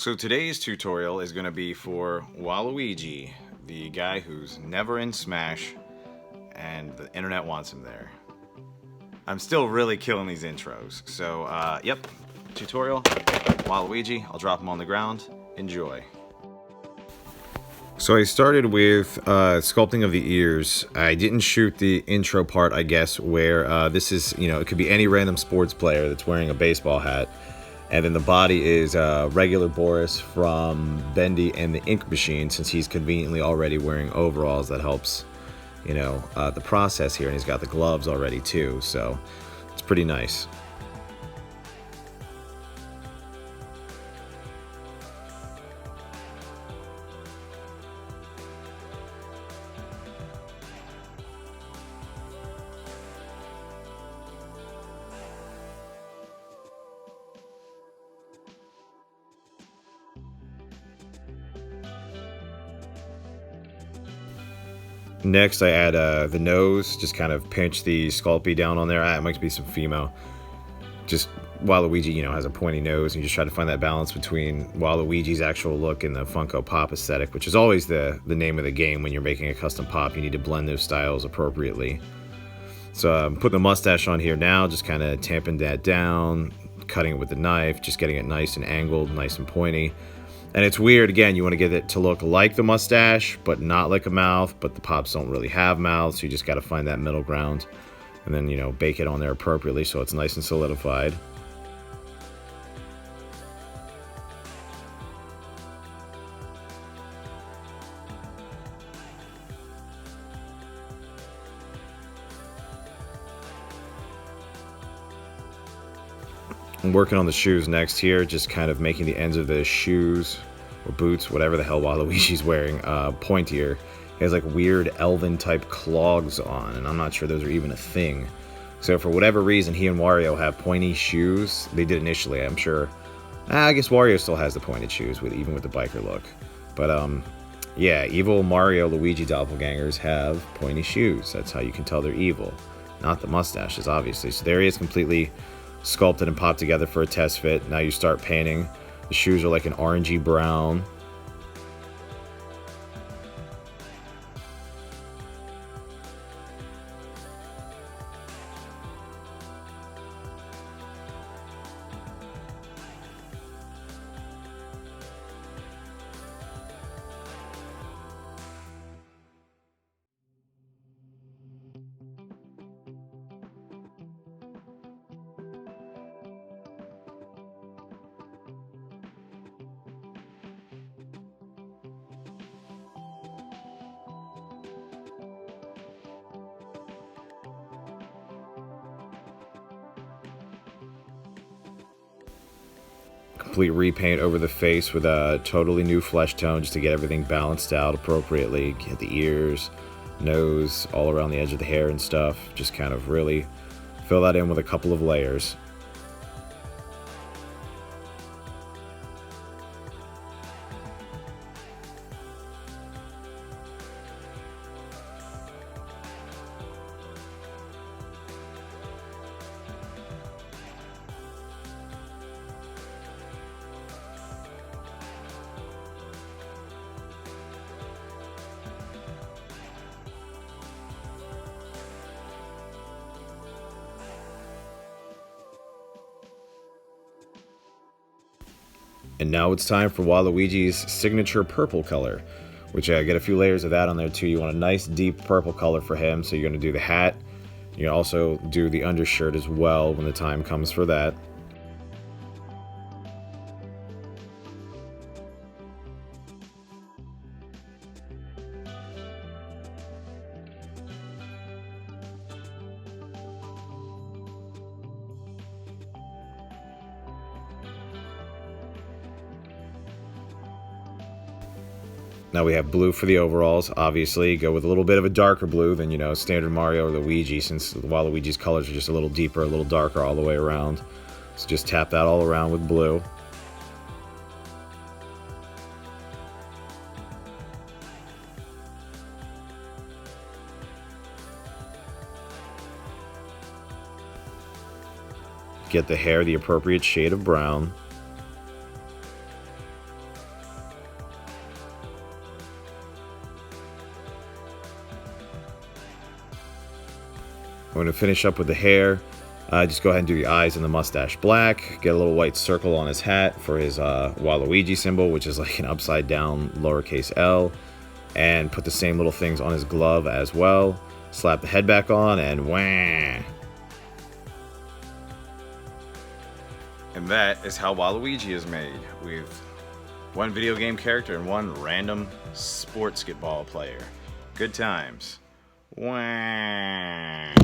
So today's tutorial is going to be for Waluigi, the guy who's never in Smash, and the internet wants him there. I'm still really killing these intros, so yep, tutorial, Waluigi, I'll drop him on the ground, enjoy. So I started with sculpting of the ears. I didn't shoot the intro part, I guess, where this is, it could be any random sports player that's wearing a baseball hat. And then the body is regular Boris from Bendy and the Ink Machine, since he's conveniently already wearing overalls. That helps, the process here. And he's got the gloves already too, so it's pretty nice. Next, I add the nose, just kind of pinch the Sculpey down on there. It might be some Fimo. Just Waluigi, has a pointy nose, and you just try to find that balance between Waluigi's actual look and the Funko Pop aesthetic, which is always the name of the game when you're making a custom pop. You need to blend those styles appropriately. So I'm putting the mustache on here now, just kind of tamping that down, cutting it with the knife, just getting it nice and angled, nice and pointy. And it's weird, again, you want to get it to look like the mustache, but not like a mouth, but the pops don't really have mouths, so you just got to find that middle ground. And then, bake it on there appropriately so it's nice and solidified. I'm working on the shoes next here, just kind of making the ends of the shoes or boots, whatever the hell Waluigi's wearing, pointier. He has like weird elven type clogs on, and I'm not sure those are even a thing. So for whatever reason, he and Wario have pointy shoes. They did initially, I'm sure. I guess Wario still has the pointed shoes, even with the biker look. But yeah, evil Mario Luigi doppelgangers have pointy shoes. That's how you can tell they're evil. Not the mustaches, obviously. So there he is, completely sculpted and popped together for a test fit. Now you start painting. The shoes are like an orangey brown. Complete repaint over the face with a totally new flesh tone, just to get everything balanced out appropriately. Get the ears, nose, all around the edge of the hair and stuff. Just kind of really fill that in with a couple of layers. And now it's time for Waluigi's signature purple color, which I get a few layers of that on there too. You want a nice deep purple color for him, so you're going to do the hat. You can also do the undershirt as well when the time comes for that. Now we have blue for the overalls, obviously. Go with a little bit of a darker blue than, standard Mario or Luigi, since Waluigi's colors are just a little deeper, a little darker all the way around. So just tap that all around with blue. Get the hair the appropriate shade of brown. I'm going to finish up with the hair. Just go ahead and do the eyes and the mustache black. Get a little white circle on his hat for his Waluigi symbol, which is like an upside down lowercase L. And put the same little things on his glove as well. Slap the head back on and wah! And that is how Waluigi is made, with one video game character and one random sports basketball player. Good times. Wah!